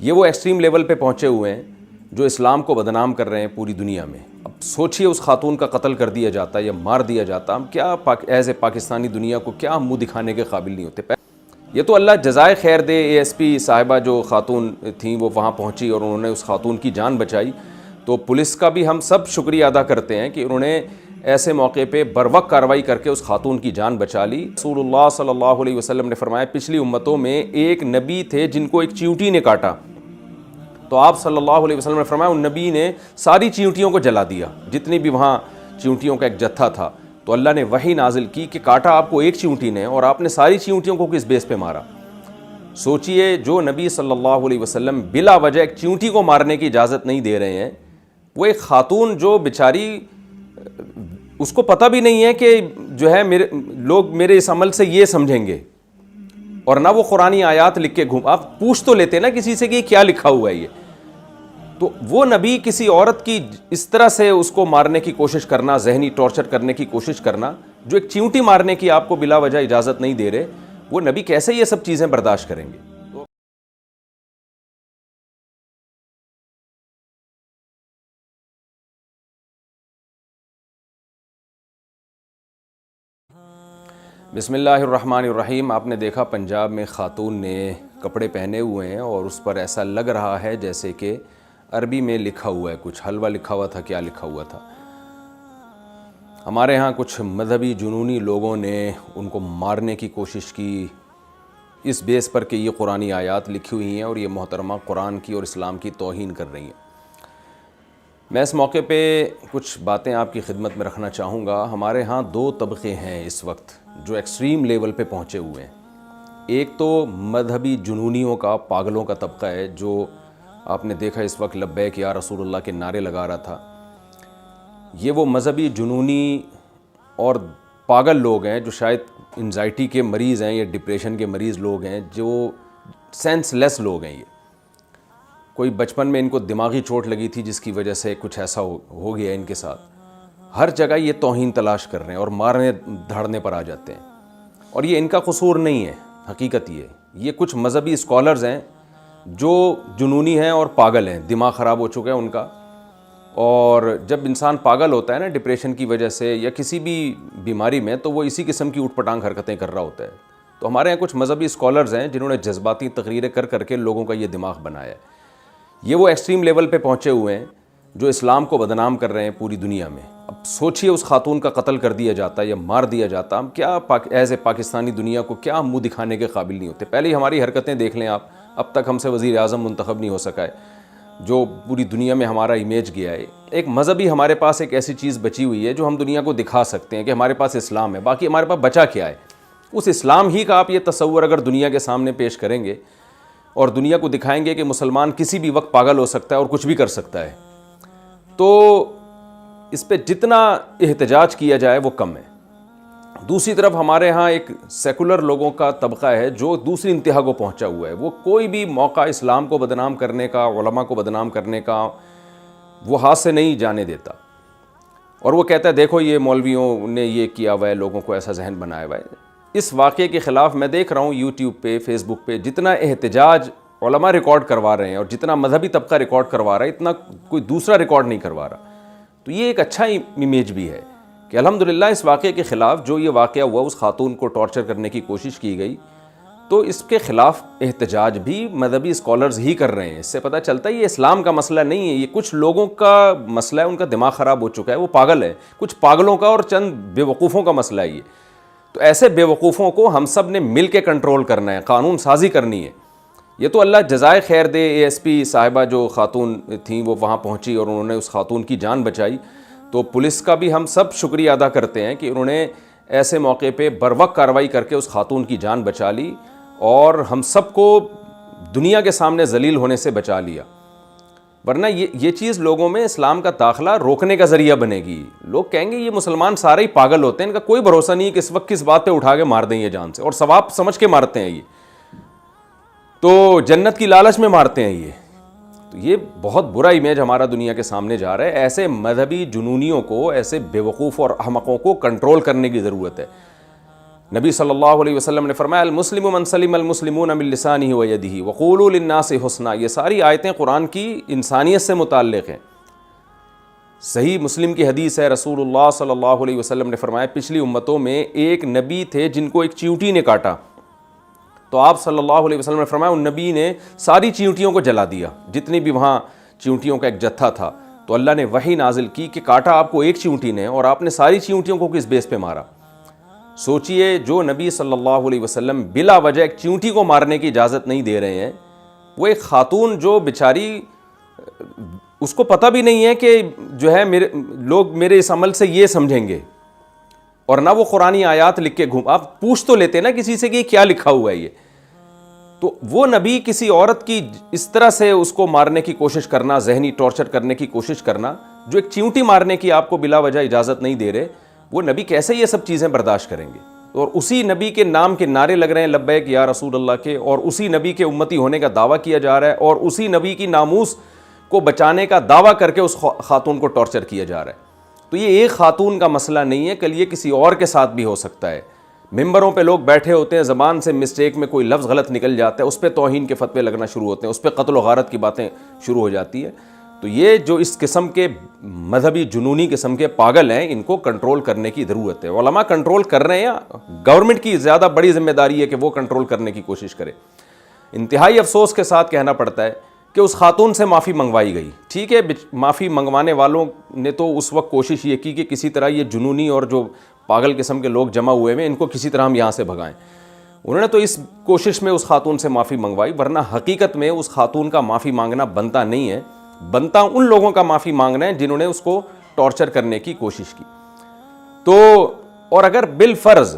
یہ وہ extreme level پہ پہنچے ہوئے ہیں جو اسلام کو بدنام کر رہے ہیں پوری دنیا میں. اب سوچئے اس خاتون کا قتل کر دیا جاتا یا مار دیا جاتا, ہم کیا ایز اے پاکستانی دنیا کو کیا منہ دکھانے کے قابل نہیں ہوتے. یہ تو اللہ جزائے خیر دے, اے ایس پی صاحبہ جو خاتون تھیں وہ وہاں پہنچی اور انہوں نے اس خاتون کی جان بچائی, تو پولیس کا بھی ہم سب شکریہ ادا کرتے ہیں کہ انہوں نے ایسے موقع پہ بروقت کارروائی کر کے اس خاتون کی جان بچا لی. رسول اللہ صلی اللہ علیہ وسلم نے فرمایا پچھلی امتوں میں ایک نبی تھے جن کو ایک چیونٹی نے کاٹا, تو آپ صلی اللہ علیہ وسلم نے فرمایا ان نبی نے ساری چیونٹیوں کو جلا دیا, جتنی بھی وہاں چیونٹیوں کا ایک جتھا تھا. تو اللہ نے وحی نازل کی کہ کاٹا آپ کو ایک چیونٹی نے اور آپ نے ساری چیونٹیوں کو کس بیس پہ مارا. سوچئے جو نبی صلی اللہ علیہ وسلم بلا وجہ ایک چیونٹی کو مارنے کی اجازت نہیں دے رہے ہیں, وہ ایک خاتون جو بیچاری اس کو پتہ بھی نہیں ہے کہ جو ہے لوگ میرے اس عمل سے یہ سمجھیں گے, اور نہ وہ قرآنی آیات لکھ کے آپ پوچھ تو لیتے نا کسی سے کہ کیا لکھا ہوا ہے یہ. تو وہ نبی کسی عورت کی اس طرح سے اس کو مارنے کی کوشش کرنا, ذہنی ٹارچر کرنے کی کوشش کرنا, جو ایک چیونٹی مارنے کی آپ کو بلا وجہ اجازت نہیں دے رہے, وہ نبی کیسے یہ سب چیزیں برداشت کریں گے. بسم اللہ الرحمن الرحیم. آپ نے دیکھا پنجاب میں خاتون نے کپڑے پہنے ہوئے ہیں اور اس پر ایسا لگ رہا ہے جیسے کہ عربی میں لکھا ہوا ہے, کچھ حلوہ لکھا ہوا تھا, کیا لکھا ہوا تھا. ہمارے ہاں کچھ مذہبی جنونی لوگوں نے ان کو مارنے کی کوشش کی اس بیس پر کہ یہ قرآنی آیات لکھی ہوئی ہیں اور یہ محترمہ قرآن کی اور اسلام کی توہین کر رہی ہیں. میں اس موقع پہ کچھ باتیں آپ کی خدمت میں رکھنا چاہوں گا. ہمارے ہاں دو طبقے ہیں اس وقت جو ایکسٹریم لیول پہ پہنچے ہوئے ہیں. ایک تو مذہبی جنونیوں کا, پاگلوں کا طبقہ ہے جو آپ نے دیکھا اس وقت لبیک یا رسول اللہ کے نعرے لگا رہا تھا. یہ وہ مذہبی جنونی اور پاگل لوگ ہیں جو شاید انزائٹی کے مریض ہیں یا ڈپریشن کے مریض لوگ ہیں, جو سینس لیس لوگ ہیں. یہ کوئی بچپن میں ان کو دماغی چوٹ لگی تھی جس کی وجہ سے کچھ ایسا ہو گیا ان کے ساتھ. ہر جگہ یہ توہین تلاش کر رہے ہیں اور مارنے دھاڑنے پر آ جاتے ہیں, اور یہ ان کا قصور نہیں ہے. حقیقت یہ کچھ مذہبی اسکالرز ہیں جو جنونی ہیں اور پاگل ہیں, دماغ خراب ہو چکا ہے ان کا. اور جب انسان پاگل ہوتا ہے نا ڈپریشن کی وجہ سے یا کسی بھی بیماری میں, تو وہ اسی قسم کی اوٹ پٹانگ حرکتیں کر رہا ہوتا ہے. تو ہمارے یہاں کچھ مذہبی اسکالرز ہیں جنہوں نے جذباتی تقریریں کر کے لوگوں کا یہ دماغ بنایا ہے. یہ وہ ایکسٹریم لیول پہ پہنچے ہوئے ہیں جو اسلام کو بدنام کر رہے ہیں پوری دنیا میں. اب سوچئے اس خاتون کا قتل کر دیا جاتا یا مار دیا جاتا, ہم کیا ایز اے پاکستانی دنیا کو کیا منہ دکھانے کے قابل نہیں ہوتے. پہلے ہی ہماری حرکتیں دیکھ لیں آپ, اب تک ہم سے وزیر اعظم منتخب نہیں ہو سکا ہے, جو پوری دنیا میں ہمارا امیج گیا ہے. ایک مذہبی ہمارے پاس ایک ایسی چیز بچی ہوئی ہے جو ہم دنیا کو دکھا سکتے ہیں کہ ہمارے پاس اسلام ہے. باقی ہمارے پاس بچا کیا ہے؟ اس اسلام ہی کا آپ یہ تصور اگر دنیا کے سامنے پیش کریں گے اور دنیا کو دکھائیں گے کہ مسلمان کسی بھی وقت پاگل ہو سکتا ہے اور کچھ بھی کر سکتا ہے, تو اس پہ جتنا احتجاج کیا جائے وہ کم ہے. دوسری طرف ہمارے ہاں ایک سیکولر لوگوں کا طبقہ ہے جو دوسری انتہا کو پہنچا ہوا ہے. وہ کوئی بھی موقع اسلام کو بدنام کرنے کا, علماء کو بدنام کرنے کا وہ ہاتھ سے نہیں جانے دیتا, اور وہ کہتا ہے دیکھو یہ مولویوں نے یہ کیا ہوا ہے, لوگوں کو ایسا ذہن بنایا ہوا ہے. اس واقعے کے خلاف میں دیکھ رہا ہوں یوٹیوب پہ, فیس بک پہ جتنا احتجاج علماء ریکارڈ کروا رہے ہیں اور جتنا مذہبی طبقہ ریکارڈ کروا رہا ہے, اتنا کوئی دوسرا ریکارڈ نہیں کروا رہا. تو یہ ایک اچھا امیج بھی ہے کہ الحمدللہ اس واقعے کے خلاف, جو یہ واقعہ ہوا اس خاتون کو ٹارچر کرنے کی کوشش کی گئی, تو اس کے خلاف احتجاج بھی مذہبی اسکالرز ہی کر رہے ہیں. اس سے پتہ چلتا ہے یہ اسلام کا مسئلہ نہیں ہے, یہ کچھ لوگوں کا مسئلہ ہے, ان کا دماغ خراب ہو چکا ہے, وہ پاگل ہے, کچھ پاگلوں کا اور چند بے وقوفوں کا مسئلہ ہے یہ. تو ایسے بے وقوفوں کو ہم سب نے مل کے کنٹرول کرنا ہے, قانون سازی کرنی ہے. یہ تو اللہ جزائے خیر دے, اے ایس پی صاحبہ جو خاتون تھیں وہ وہاں پہنچی اور انہوں نے اس خاتون کی جان بچائی. تو پولیس کا بھی ہم سب شکریہ ادا کرتے ہیں کہ انہوں نے ایسے موقع پہ بروقت کارروائی کر کے اس خاتون کی جان بچا لی اور ہم سب کو دنیا کے سامنے ذلیل ہونے سے بچا لیا. ورنہ یہ چیز لوگوں میں اسلام کا داخلہ روکنے کا ذریعہ بنے گی. لوگ کہیں گے یہ مسلمان سارے ہی پاگل ہوتے ہیں, ان کا کوئی بھروسہ نہیں کہ اس وقت کس بات پہ اٹھا کے مار دیں یہ جان سے, اور ثواب سمجھ کے مارتے ہیں, یہ تو جنت کی لالچ میں مارتے ہیں. تو یہ بہت برا امیج ہمارا دنیا کے سامنے جا رہا ہے. ایسے مذہبی جنونیوں کو, ایسے بیوقوف اور احمقوں کو کنٹرول کرنے کی ضرورت ہے. نبی صلی اللہ علیہ وسلم نے فرمایا المسلم من سلم المسلمون من لسانہ و یدہ وقولوا للناس حسنا. یہ ساری آیتیں قرآن کی انسانیت سے متعلق ہیں. صحیح مسلم کی حدیث ہے, رسول اللہ صلی اللہ علیہ وسلم نے فرمایا پچھلی امتوں میں ایک نبی تھے جن کو ایک چیونٹی نے کاٹا, تو آپ صلی اللہ علیہ وسلم نے فرمایا ان نبی نے ساری چیونٹیوں کو جلا دیا, جتنی بھی وہاں چیونٹیوں کا ایک جتھا تھا. تو اللہ نے وحی نازل کی کہ کاٹا آپ کو ایک چیونٹی نے اور آپ نے ساری چیونٹیوں کو کس بیس پہ مارا. سوچئے جو نبی صلی اللہ علیہ وسلم بلا وجہ ایک چیونٹی کو مارنے کی اجازت نہیں دے رہے ہیں, وہ ایک خاتون جو بیچاری اس کو پتہ بھی نہیں ہے کہ جو ہے لوگ میرے اس عمل سے یہ سمجھیں گے, اور نہ وہ قرآنی آیات لکھ کے آپ پوچھ تو لیتے نا کسی سے کہ کیا لکھا ہوا ہے یہ. تو وہ نبی کسی عورت کی اس طرح سے اس کو مارنے کی کوشش کرنا, ذہنی ٹارچر کرنے کی کوشش کرنا, جو ایک چیونٹی مارنے کی آپ کو بلا وجہ اجازت نہیں دے رہے, وہ نبی کیسے یہ سب چیزیں برداشت کریں گے؟ اور اسی نبی کے نام کے نعرے لگ رہے ہیں لبیک یا رسول اللہ کے, اور اسی نبی کے امتی ہونے کا دعویٰ کیا جا رہا ہے, اور اسی نبی کی ناموس کو بچانے کا دعویٰ کر کے اس خاتون کو ٹارچر کیا جا رہا ہے. تو یہ ایک خاتون کا مسئلہ نہیں ہے, کل یہ کسی اور کے ساتھ بھی ہو سکتا ہے. ممبروں پہ لوگ بیٹھے ہوتے ہیں, زبان سے مسٹیک میں کوئی لفظ غلط نکل جاتا ہے, اس پہ توہین کے فتوے لگنا شروع ہوتے ہیں, اس پہ قتل و غارت کی باتیں شروع ہو جاتی ہے. تو یہ جو اس قسم کے مذہبی جنونی قسم کے پاگل ہیں, ان کو کنٹرول کرنے کی ضرورت ہے. علماء کنٹرول کر رہے ہیں, گورنمنٹ کی زیادہ بڑی ذمہ داری ہے کہ وہ کنٹرول کرنے کی کوشش کرے. انتہائی افسوس کے ساتھ کہنا پڑتا ہے کہ اس خاتون سے معافی منگوائی گئی. ٹھیک ہے, معافی منگوانے والوں نے تو اس وقت کوشش یہ کی کہ کسی طرح یہ جنونی اور جو پاگل قسم کے لوگ جمع ہوئے ہیں ان کو کسی طرح ہم یہاں سے بھگائیں. انہوں نے تو اس کوشش میں اس خاتون سے معافی منگوائی, ورنہ حقیقت میں اس خاتون کا معافی مانگنا بنتا نہیں ہے. بنتا ان لوگوں کا معافی مانگنا ہے جنہوں نے اس کو ٹارچر کرنے کی کوشش کی. تو اور اگر بالفرض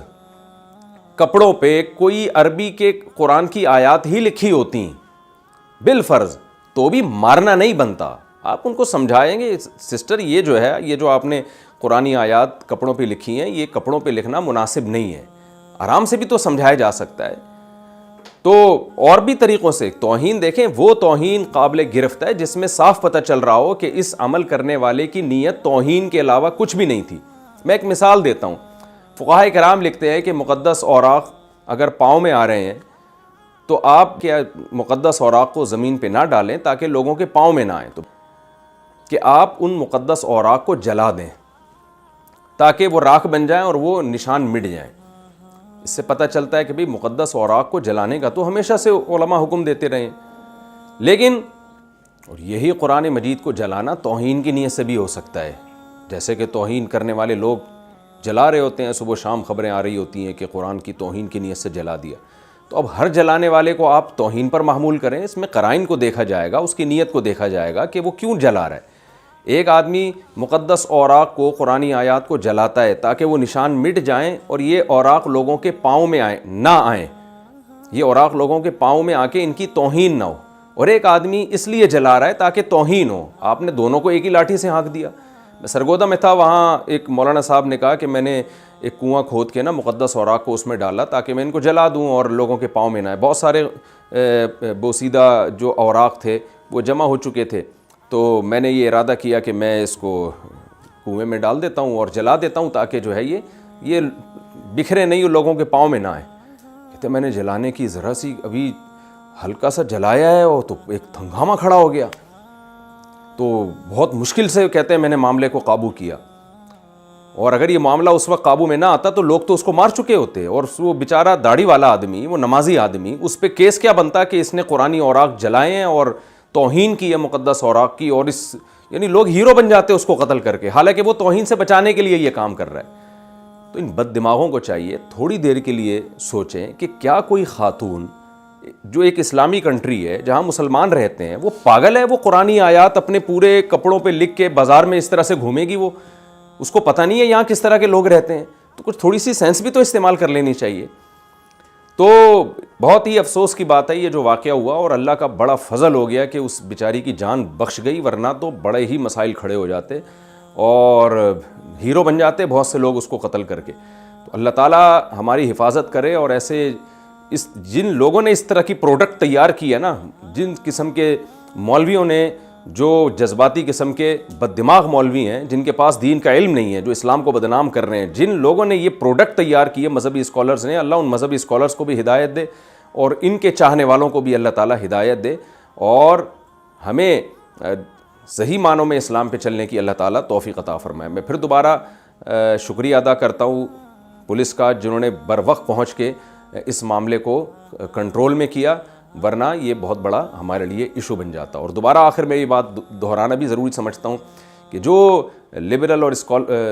کپڑوں پہ کوئی عربی کے قرآن کی آیات ہی لکھی ہوتی بالفرض, تو بھی مارنا نہیں بنتا. آپ ان کو سمجھائیں گے سسٹر یہ جو ہے, یہ جو آپ نے قرآنی آیات کپڑوں پہ لکھی ہیں, یہ کپڑوں پہ لکھنا مناسب نہیں ہے. آرام سے بھی تو سمجھایا جا سکتا ہے. تو اور بھی طریقوں سے توہین دیکھیں, وہ توہین قابل گرفت ہے جس میں صاف پتہ چل رہا ہو کہ اس عمل کرنے والے کی نیت توہین کے علاوہ کچھ بھی نہیں تھی. میں ایک مثال دیتا ہوں. فقہاء کرام لکھتے ہیں کہ مقدس اوراق اگر پاؤں میں آ رہے ہیں تو آپ کیا مقدس اوراق کو زمین پہ نہ ڈالیں تاکہ لوگوں کے پاؤں میں نہ آئیں, تو کہ آپ ان مقدس اوراق کو جلا دیں تاکہ وہ راکھ بن جائیں اور وہ نشان مٹ جائیں. اس سے پتہ چلتا ہے کہ بھئی مقدس اوراق کو جلانے کا تو ہمیشہ سے علماء حکم دیتے رہے ہیں, لیکن اور یہی قرآن مجید کو جلانا توہین کی نیت سے بھی ہو سکتا ہے. جیسے کہ توہین کرنے والے لوگ جلا رہے ہوتے ہیں, صبح شام خبریں آ رہی ہوتی ہیں کہ قرآن کی توہین کی نیت سے جلا دیا. تو اب ہر جلانے والے کو آپ توہین پر محمول کریں, اس میں قرائن کو دیکھا جائے گا, اس کی نیت کو دیکھا جائے گا کہ وہ کیوں جلا رہا ہے. ایک آدمی مقدس اوراق کو, قرآنی آیات کو جلاتا ہے تاکہ وہ نشان مٹ جائیں اور یہ اوراق لوگوں کے پاؤں میں نہ آئیں, یہ اوراق لوگوں کے پاؤں میں آ کے ان کی توہین نہ ہو. اور ایک آدمی اس لیے جلا رہا ہے تاکہ توہین ہو. آپ نے دونوں کو ایک ہی لاٹھی سے ہانک دیا. میں سرگودا میں تھا, وہاں ایک مولانا صاحب نے کہا کہ میں نے ایک کنواں کھود کے نا مقدس اوراق کو اس میں ڈالا تاکہ میں ان کو جلا دوں اور لوگوں کے پاؤں میں نہ آئے. بہت سارے بوسیدہ جو اوراق تھے وہ جمع ہو چکے تھے, تو میں نے یہ ارادہ کیا کہ میں اس کو کنویں میں ڈال دیتا ہوں اور جلا دیتا ہوں تاکہ جو ہے یہ بکھرے نہیں, لوگوں کے پاؤں میں نہ آئے. کہتے میں نے جلانے کی ذرا سی ابھی ہلکا سا جلایا ہے اور تو ایک ہنگامہ کھڑا ہو گیا. تو بہت مشکل سے کہتے ہیں میں نے معاملے کو قابو کیا, اور اگر یہ معاملہ اس وقت قابو میں نہ آتا تو لوگ تو اس کو مار چکے ہوتے, اور وہ بیچارہ داڑھی والا آدمی, وہ نمازی آدمی, اس پہ کیس کیا بنتا کہ اس نے قرآنی اوراق جلائے ہیں اور توہین کی ہے مقدس اوراق کی, اور اس یعنی لوگ ہیرو بن جاتے اس کو قتل کر کے, حالانکہ وہ توہین سے بچانے کے لیے یہ کام کر رہا ہے. تو ان بد دماغوں کو چاہیے تھوڑی دیر کے لیے سوچیں کہ کیا کوئی خاتون جو ایک اسلامی کنٹری ہے جہاں مسلمان رہتے ہیں وہ پاگل ہے؟ وہ قرآنی آیات اپنے پورے کپڑوں پہ لکھ کے بازار میں اس طرح سے گھومے گی؟ وہ اس کو پتہ نہیں ہے یہاں کس طرح کے لوگ رہتے ہیں؟ تو کچھ تھوڑی سی سینس بھی تو استعمال کر لینی چاہیے. تو بہت ہی افسوس کی بات ہے یہ جو واقعہ ہوا, اور اللہ کا بڑا فضل ہو گیا کہ اس بیچاری کی جان بخش گئی, ورنہ تو بڑے ہی مسائل کھڑے ہو جاتے اور ہیرو بن جاتے بہت سے لوگ اس کو قتل کر کے. تو اللہ تعالیٰ ہماری حفاظت کرے, اور ایسے جن لوگوں نے اس طرح کی پروڈکٹ تیار کی ہے نا, جن قسم کے مولویوں نے جو جذباتی قسم کے بد دماغ مولوی ہیں جن کے پاس دین کا علم نہیں ہے, جو اسلام کو بدنام کر رہے ہیں, جن لوگوں نے یہ پروڈکٹ تیار کیے مذہبی اسکالرز نے, اللہ ان مذہبی اسکالرز کو بھی ہدایت دے اور ان کے چاہنے والوں کو بھی اللہ تعالیٰ ہدایت دے, اور ہمیں صحیح معنوں میں اسلام پہ چلنے کی اللہ تعالیٰ توفیق عطا فرمائے. میں پھر دوبارہ شکریہ ادا کرتا ہوں پولیس کا, جنہوں نے بر وقت پہنچ کے اس معاملے کو کنٹرول میں کیا, ورنہ یہ بہت بڑا ہمارے لیے ایشو بن جاتا. اور دوبارہ آخر میں یہ بات دہرانا بھی ضروری سمجھتا ہوں کہ جو لبرل اور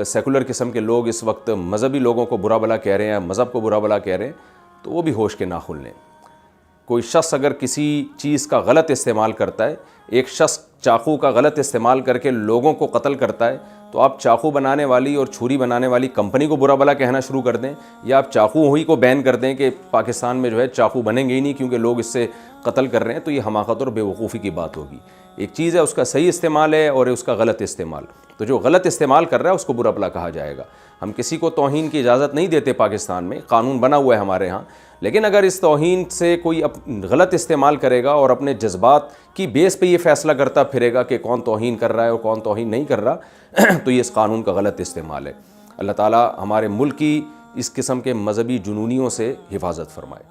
سیکولر قسم کے لوگ اس وقت مذہبی لوگوں کو برا بھلا کہہ رہے ہیں, مذہب کو برا بھلا کہہ رہے ہیں, تو وہ بھی ہوش کے ناخن لیں. کوئی شخص اگر کسی چیز کا غلط استعمال کرتا ہے, ایک شخص چاقو کا غلط استعمال کر کے لوگوں کو قتل کرتا ہے, تو آپ چاقو بنانے والی اور چھری بنانے والی کمپنی کو برا بھلا کہنا شروع کر دیں, یا آپ چاقو ہوئی کو بین کر دیں کہ پاکستان میں جو ہے چاقو بنیں گے ہی نہیں کیونکہ لوگ اس سے قتل کر رہے ہیں, تو یہ حماقت اور بے وقوفی کی بات ہوگی. ایک چیز ہے اس کا صحیح استعمال ہے اور اس کا غلط استعمال, تو جو غلط استعمال کر رہا ہے اس کو برا بھلا کہا جائے گا. ہم کسی کو توہین کی اجازت نہیں دیتے, پاکستان میں قانون بنا ہوا ہے ہمارے ہاں, لیکن اگر اس توہین سے کوئی غلط استعمال کرے گا اور اپنے جذبات کی بیس پہ یہ فیصلہ کرتا پھرے گا کہ کون توہین کر رہا ہے اور کون توہین نہیں کر رہا, تو یہ اس قانون کا غلط استعمال ہے. اللہ تعالیٰ ہمارے ملک کی اس قسم کے مذہبی جنونیوں سے حفاظت فرمائے.